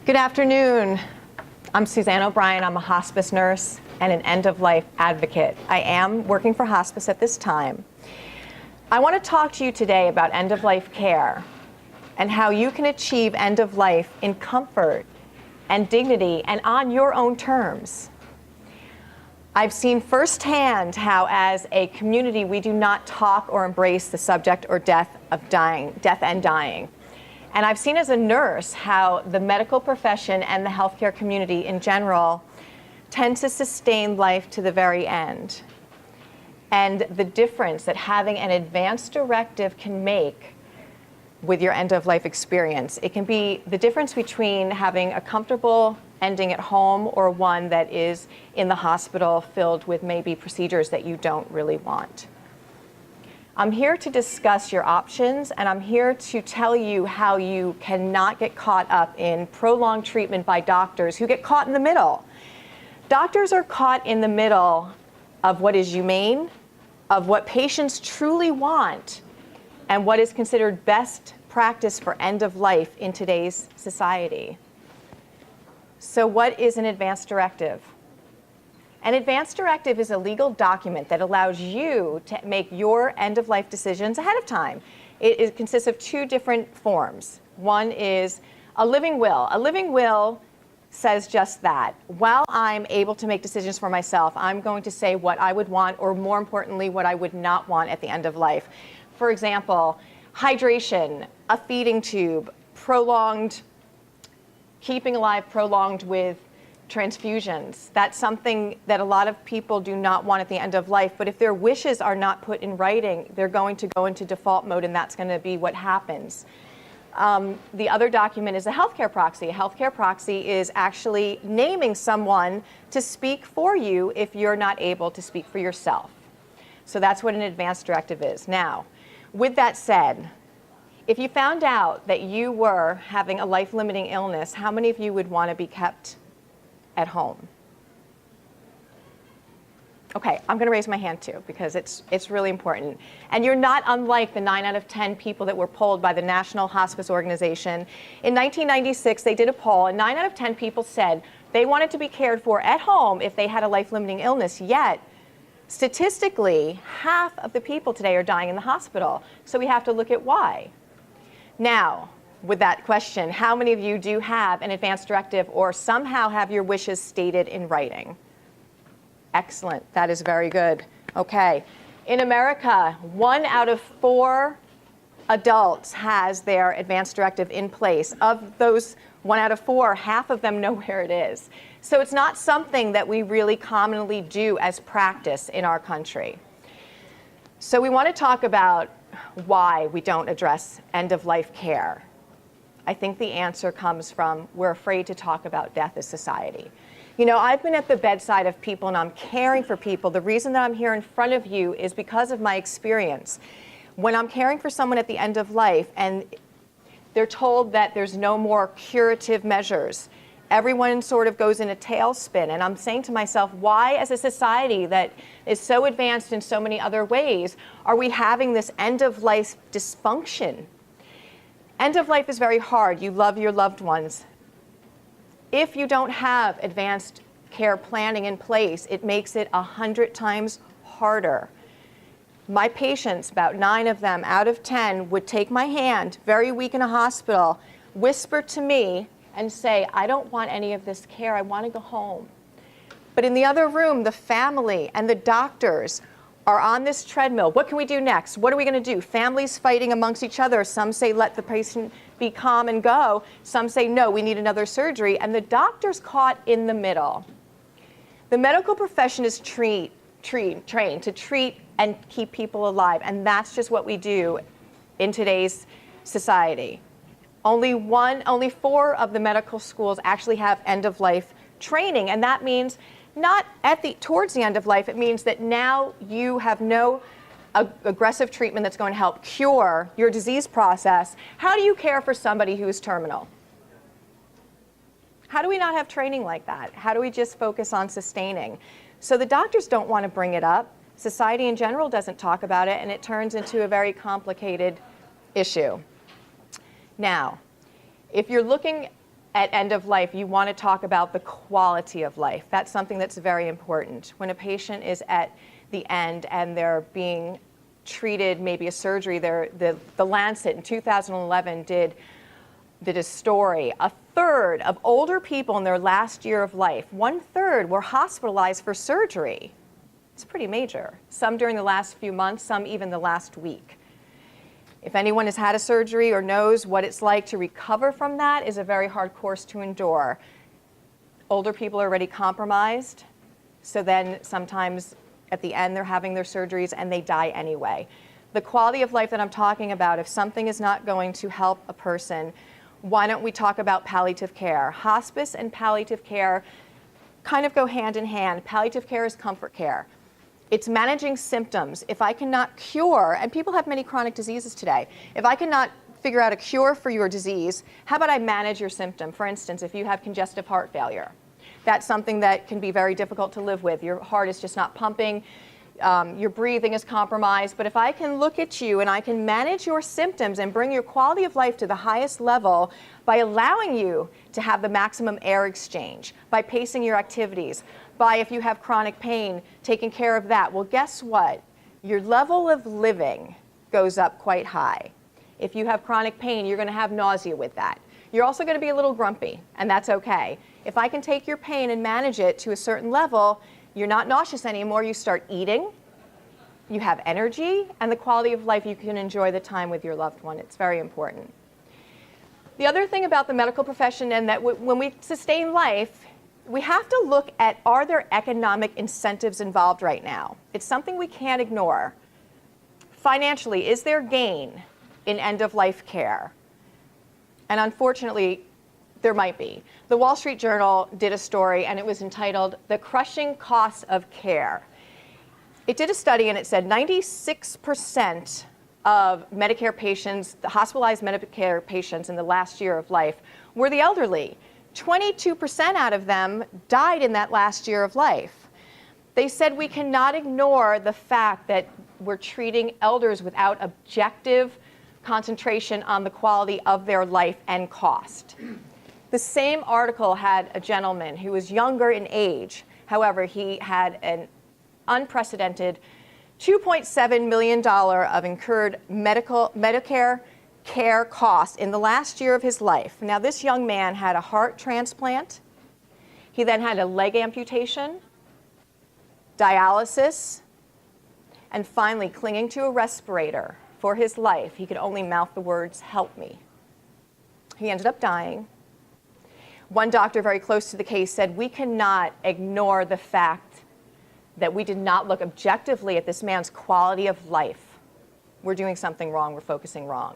Good afternoon. I'm Suzanne O'Brien. I'm a hospice nurse and an end-of-life advocate. I am working for hospice at this time. I want to talk to you today about end-of-life care and how you can achieve end-of-life in comfort and dignity and on your own terms. I've seen firsthand how, as a community, we do not talk or embrace the subject or death and dying. And I've seen as a nurse how the medical profession and the healthcare community in general tend to sustain life to the very end. And the difference that having an advance directive can make with your end-of-life experience. It can be the difference between having a comfortable ending at home or one that is in the hospital filled with maybe procedures that you don't really want. I'm here to discuss your options, and I'm here to tell you how you cannot get caught up in prolonged treatment by doctors who get caught in the middle. Doctors are caught in the middle of what is humane, of what patients truly want, and what is considered best practice for end of life in today's society. So what is an advance directive? An advance directive is a legal document that allows you to make your end-of-life decisions ahead of time. It consists of two different forms. One is a living will. A living will says just that. While I'm able to make decisions for myself, I'm going to say what I would want, or more importantly, what I would not want at the end of life. For example, hydration, a feeding tube, keeping alive prolonged with transfusions. That's something that a lot of people do not want at the end of life, but if their wishes are not put in writing, they're going to go into default mode, and that's going to be what happens. The other document is a healthcare proxy. A healthcare proxy is actually naming someone to speak for you if you're not able to speak for yourself. So that's what an advance directive is. Now, with that said, if you found out that you were having a life-limiting illness, how many of you would want to be kept at home? Okay, I'm going to raise my hand too, because it's really important. And you're not unlike the 9 out of 10 people that were polled by the National Hospice Organization. In 1996, they did a poll, and 9 out of 10 people said they wanted to be cared for at home if they had a life-limiting illness. Yet, statistically, half of the people today are dying in the hospital. So we have to look at why. Now, with that question, how many of you do have an advance directive or somehow have your wishes stated in writing? Excellent. That is very good. Okay. In America, 1 out of 4 adults has their advance directive in place. Of those 1 out of 4, half of them know where it is. So it's not something that we really commonly do as practice in our country. So we want to talk about why we don't address end-of-life care. I think the answer comes from we're afraid to talk about death as society. You know, I've been at the bedside of people and I'm caring for people. The reason that I'm here in front of you is because of my experience. When I'm caring for someone at the end of life and they're told that there's no more curative measures, everyone sort of goes in a tailspin. And I'm saying to myself, why as a society that is so advanced in so many other ways are we having this end-of-life dysfunction? End of life is very hard. You love your loved ones. If you don't have advanced care planning in place, it makes it 100 times harder. My patients, about 9 of them out of 10, would take my hand, very weak in a hospital, whisper to me and say, I don't want any of this care. I want to go home. But in the other room, the family and the doctors are on this treadmill. What can we do next? What are we going to do? Families fighting amongst each other. Some say let the patient be calm and go. Some say no, we need another surgery. And the doctor's caught in the middle. The medical profession is trained to treat and keep people alive. And that's just what we do in today's society. Only 4 of the medical schools actually have end-of-life training. And that means not towards the end of life. It means that now you have no aggressive treatment that's going to help cure your disease process. How do you care for somebody who is terminal? How do we not have training like that? How do we just focus on sustaining? So the doctors don't want to bring it up. Society in general doesn't talk about it, and it turns into a very complicated issue. Now, if you're looking at end of life, you want to talk about the quality of life. That's something that's very important. When a patient is at the end and they're being treated, maybe a surgery, the Lancet in 2011 did a story. A third of older people in their last year of life, 1/3 were hospitalized for surgery. It's pretty major. Some during the last few months, some even the last week. If anyone has had a surgery or knows what it's like to recover from that, is a very hard course to endure. Older people are already compromised, so then sometimes at the end they're having their surgeries and they die anyway. The quality of life that I'm talking about, if something is not going to help a person, why don't we talk about palliative care? Hospice and palliative care kind of go hand in hand. Palliative care is comfort care. It's managing symptoms. If I cannot cure, and people have many chronic diseases today, if I cannot figure out a cure for your disease, how about I manage your symptom? For instance, if you have congestive heart failure, that's something that can be very difficult to live with. Your heart is just not pumping, your breathing is compromised, but if I can look at you and I can manage your symptoms and bring your quality of life to the highest level by allowing you to have the maximum air exchange, by pacing your activities, by, if you have chronic pain, taking care of that, well, guess what? Your level of living goes up quite high. If you have chronic pain, you're going to have nausea with that. You're also going to be a little grumpy, and that's okay. If I can take your pain and manage it to a certain level, you're not nauseous anymore, you start eating, you have energy, and the quality of life, you can enjoy the time with your loved one. It's very important. The other thing about the medical profession, and that when we sustain life, we have to look at, are there economic incentives involved right now? It's something we can't ignore. Financially, is there gain in end-of-life care? And unfortunately, there might be. The Wall Street Journal did a story, and it was entitled, "The Crushing Costs of Care." It did a study, and it said 96% of Medicare patients, the hospitalized Medicare patients in the last year of life, were the elderly. 22% out of them died in that last year of life. They said we cannot ignore the fact that we're treating elders without objective concentration on the quality of their life and cost. The same article had a gentleman who was younger in age. However, he had an unprecedented $2.7 million of incurred Medicare care costs in the last year of his life. Now, this young man had a heart transplant. He then had a leg amputation, dialysis, and finally clinging to a respirator for his life. He could only mouth the words, "Help me." He ended up dying. One doctor very close to the case said, we cannot ignore the fact that we did not look objectively at this man's quality of life. We're doing something wrong, we're focusing wrong.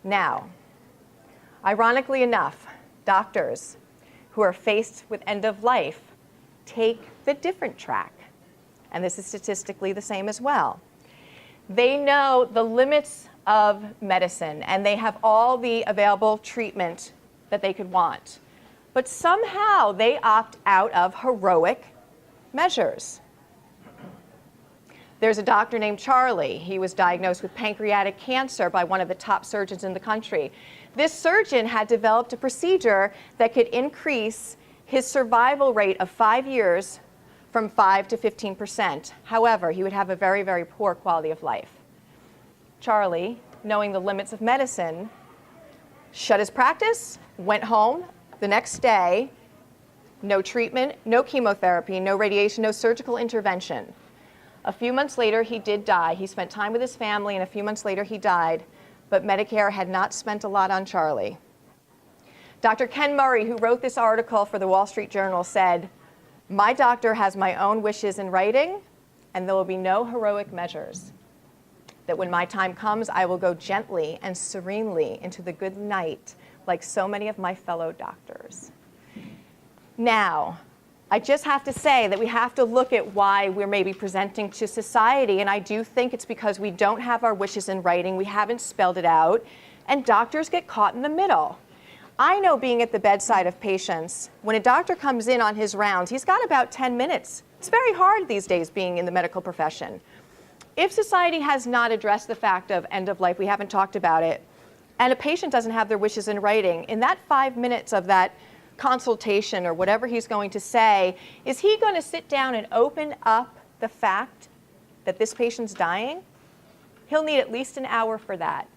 Now, ironically enough, doctors who are faced with end of life take the different track. And this is statistically the same as well. They know the limits of medicine and they have all the available treatment that they could want. But somehow they opt out of heroic measures. There's a doctor named Charlie. He was diagnosed with pancreatic cancer by one of the top surgeons in the country. This surgeon had developed a procedure that could increase his survival rate of 5 years from 5 to 15%. However, he would have a very, very poor quality of life. Charlie, knowing the limits of medicine, shut his practice, went home the next day, no treatment, no chemotherapy, no radiation, no surgical intervention. A few months later, he did die. He spent time with his family, and a few months later, he died. But Medicare had not spent a lot on Charlie. Dr. Ken Murray, who wrote this article for the Wall Street Journal, said, "My doctor has my own wishes in writing, and there will be no heroic measures. That when my time comes, I will go gently and serenely into the good night, like so many of my fellow doctors." Now, I just have to say that we have to look at why we're maybe presenting to society, and I do think it's because we don't have our wishes in writing, we haven't spelled it out, and doctors get caught in the middle. I know, being at the bedside of patients, when a doctor comes in on his rounds, he's got about 10 minutes. It's very hard these days being in the medical profession. If society has not addressed the fact of end of life, we haven't talked about it, and a patient doesn't have their wishes in writing, in that 5 minutes of that consultation or whatever he's going to say, is he going to sit down and open up the fact that this patient's dying? He'll need at least an hour for that.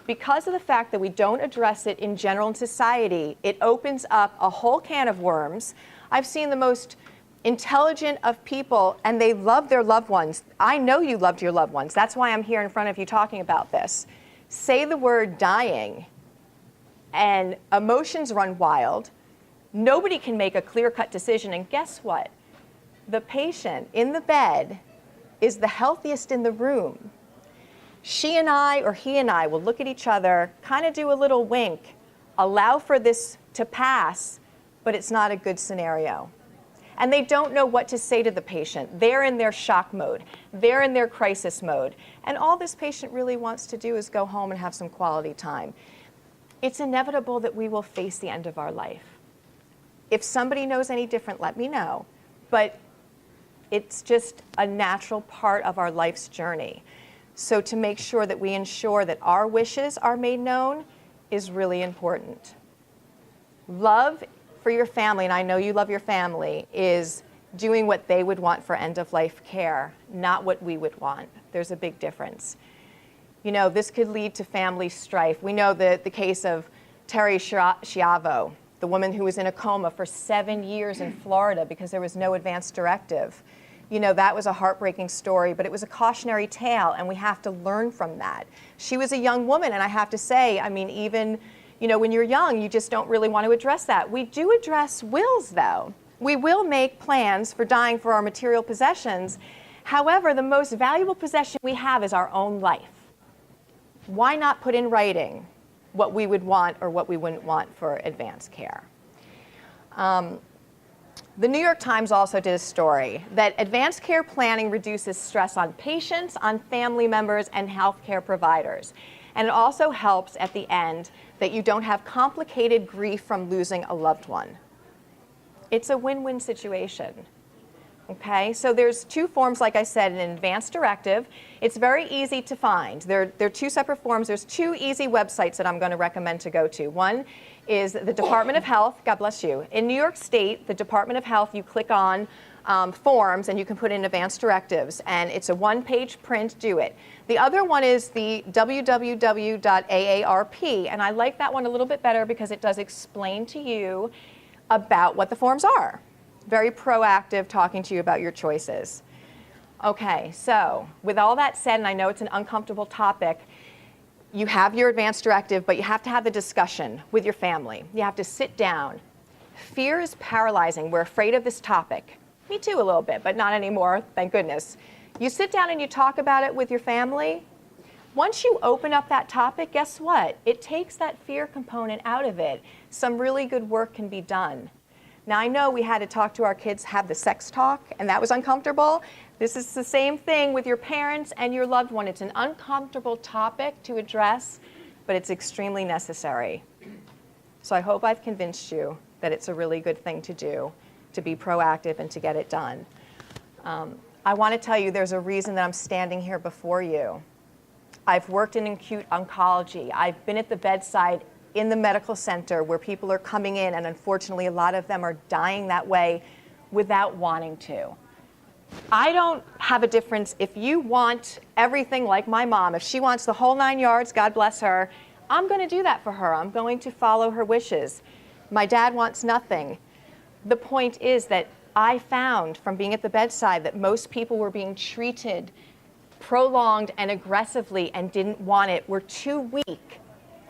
Because of the fact that we don't address it in general in society, it opens up a whole can of worms. I've seen the most intelligent of people, and they love their loved ones. I know you loved your loved ones. That's why I'm here in front of you talking about this. Say the word dying, and emotions run wild. Nobody can make a clear-cut decision, and guess what? The patient in the bed is the healthiest in the room. She and I, or he and I, will look at each other, kind of do a little wink, allow for this to pass, but it's not a good scenario. And they don't know what to say to the patient. They're in their shock mode. They're in their crisis mode. And all this patient really wants to do is go home and have some quality time. It's inevitable that we will face the end of our life. If somebody knows any different, let me know. But it's just a natural part of our life's journey. So to make sure that we ensure that our wishes are made known is really important. Love for your family, and I know you love your family, is doing what they would want for end-of-life care, not what we would want. There's a big difference. You know, this could lead to family strife. We know the case of Terry Schiavo, the woman who was in a coma for 7 years in Florida because there was no advance directive. You know, that was a heartbreaking story, but it was a cautionary tale, and we have to learn from that. She was a young woman, and I have to say, I mean, even, you know, when you're young, you just don't really want to address that. We do address wills, though. We will make plans for dying for our material possessions. However, the most valuable possession we have is our own life. Why not put in writing what we would want or what we wouldn't want for advanced care? The New York Times also did a story that advanced care planning reduces stress on patients, on family members, and healthcare providers. And it also helps at the end that you don't have complicated grief from losing a loved one. It's a win-win situation. Okay, so there's two forms, like I said, an advance directive. It's very easy to find. They're two separate forms. There's two easy websites that I'm going to recommend to go to. One is the Department of Health. God bless you. In New York State, the Department of Health, you click on forms and you can put in advance directives, and it's a one-page print. Do it. The other one is the www.aarp, and I like that one a little bit better because it does explain to you about what the forms are. Very proactive, talking to you about your choices. Okay, so with all that said, and I know it's an uncomfortable topic, you have your advance directive, but you have to have the discussion with your family. You have to sit down. Fear is paralyzing. We're afraid of this topic. Me too a little bit, but not anymore, thank goodness. You sit down and you talk about it with your family. Once you open up that topic, guess what? It takes that fear component out of it. Some really good work can be done. Now, I know we had to talk to our kids, have the sex talk, and that was uncomfortable. This is the same thing with your parents and your loved one. It's an uncomfortable topic to address, but it's extremely necessary. So I hope I've convinced you that it's a really good thing to do, to be proactive and to get it done. I want to tell you there's a reason that I'm standing here before you. I've worked in acute oncology. I've been at the bedside in the medical center where people are coming in, and unfortunately a lot of them are dying that way without wanting to. I don't have a difference. If you want everything like my mom, if she wants the whole 9 yards, God bless her, I'm going to do that for her. I'm going to follow her wishes. My dad wants nothing. The point is that I found from being at the bedside that most people were being treated prolonged and aggressively and didn't want it, were too weak,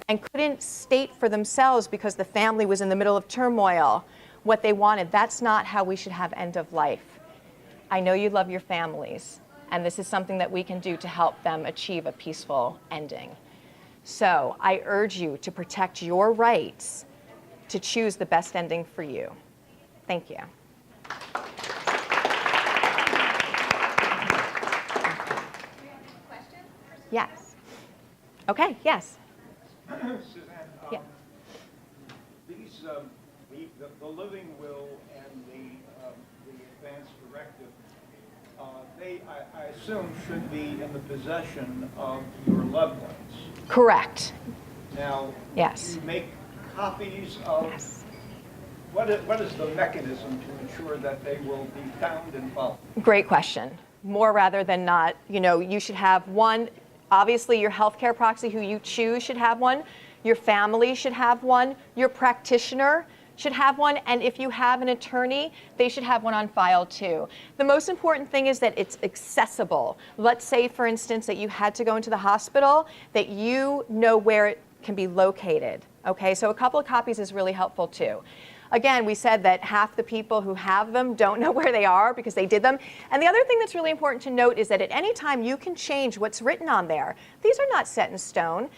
and couldn't state for themselves because the family was in the middle of turmoil what they wanted. That's not how we should have end of life. I know you love your families, and this is something that we can do to help them achieve a peaceful ending. So I urge you to protect your rights to choose the best ending for you. Thank you. Yes. Okay, yes. Suzanne, Yeah. these, the living will and the advance directive, I assume, should be in the possession of your loved ones. Correct. Now, Yes. you make copies of, Yes. what is the mechanism to ensure that they will be found and followed? Great question. More rather than not, you should have one. Obviously, your healthcare proxy who you choose should have one. Your family should have one. Your practitioner should have one. And if you have an attorney, they should have one on file too. The most important thing is that it's accessible. Let's say, for instance, that you had to go into the hospital, that you know where it can be located. Okay, so a couple of copies is really helpful too. Again, we said that half the people who have them don't know where they are because they did them. And the other thing that's really important to note is that at any time you can change what's written on there. These are not set in stone.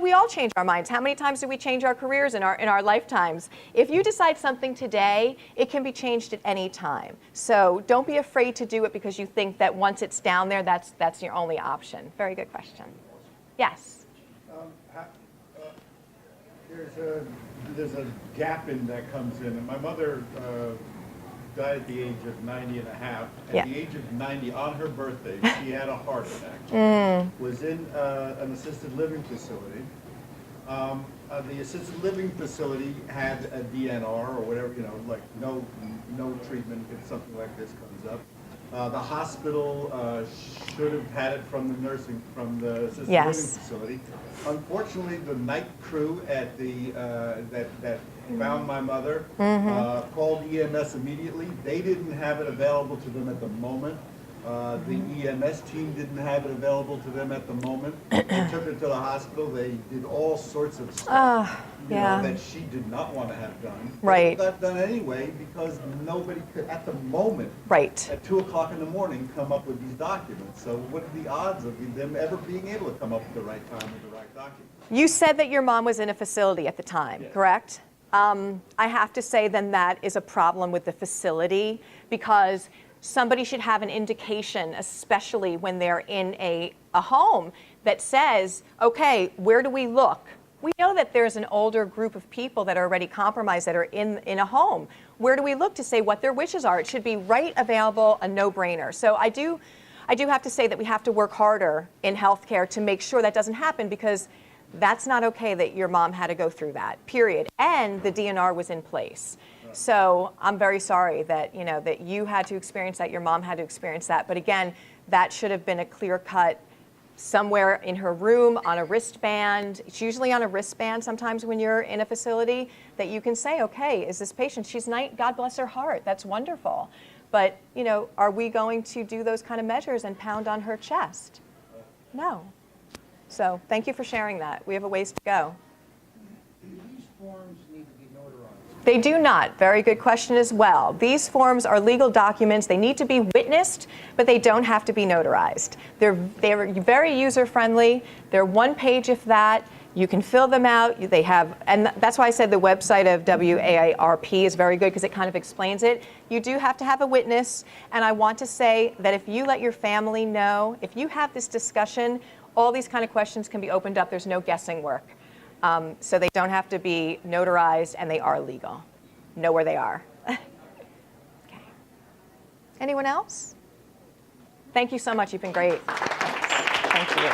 We all change our minds. How many times do we change our careers in our lifetimes? If you decide something today, it can be changed at any time. So don't be afraid to do it because you think that once it's down there, that's your only option. Very good question. Yes. There's a gap in that comes in. And my mother died at the age of 90 and a half. At the age of 90, on her birthday, she had a heart attack. Was in an assisted living facility. The assisted living facility had a DNR or whatever, like no treatment if something like this comes up. The hospital should have had it from the assisted living facility. Unfortunately, the night crew at the that found my mother called EMS immediately. They didn't have it available to them at the moment. The EMS team didn't have it available to them at the moment. They took her to the hospital. They did all sorts of stuff that she did not want to have done. Right. But it got done anyway because nobody could, at the moment, Right. at 2 o'clock in the morning, come up with these documents. So what are the odds of them ever being able to come up with the right time with the right document? You said that your mom was in a facility at the time, correct? I have to say then that is a problem with the facility because somebody should have an indication, especially when they're in a home, that says, okay, where do we look? We know that there's an older group of people that are already compromised that are in a home. Where do we look to say what their wishes are? It should be right available, a no-brainer. So I do have to say that we have to work harder in healthcare to make sure that doesn't happen because that's not okay that your mom had to go through that, period. And the DNR was in place. So I'm very sorry that, that you had to experience that, your mom had to experience that. But again, that should have been a clear cut somewhere in her room on a wristband. It's usually on a wristband sometimes when you're in a facility that you can say, okay, is this patient, she's nice, God bless her heart, that's wonderful. But, are we going to do those kind of measures and pound on her chest? No. So thank you for sharing that. We have a ways to go. These forms need to be notarized. They do not. Very good question as well. These forms are legal documents. They need to be witnessed, but they don't have to be notarized. They're very user-friendly. They're one page, if that. You can fill them out. They have, and that's why I said the website of WAIRP is very good because it kind of explains it. You do have to have a witness, and I want to say that if you let your family know, if you have this discussion, all these kind of questions can be opened up. There's no guessing work. So they don't have to be notarized, and they are legal. Know where they are. Okay. Anyone else? Thank you so much. You've been great. Thank you.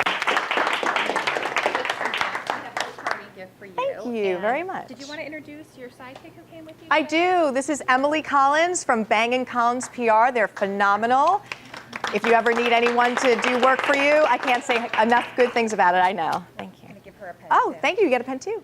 For you. Thank you very much. Did you want to introduce your sidekick who came with you? I do. This is Emily Collins from Bang & Collins PR. They're phenomenal. If you ever need anyone to do work for you, I can't say enough good things about it, I know. Thank you. I'm going to give her a pen. Oh, too. thank you. You get a pen too.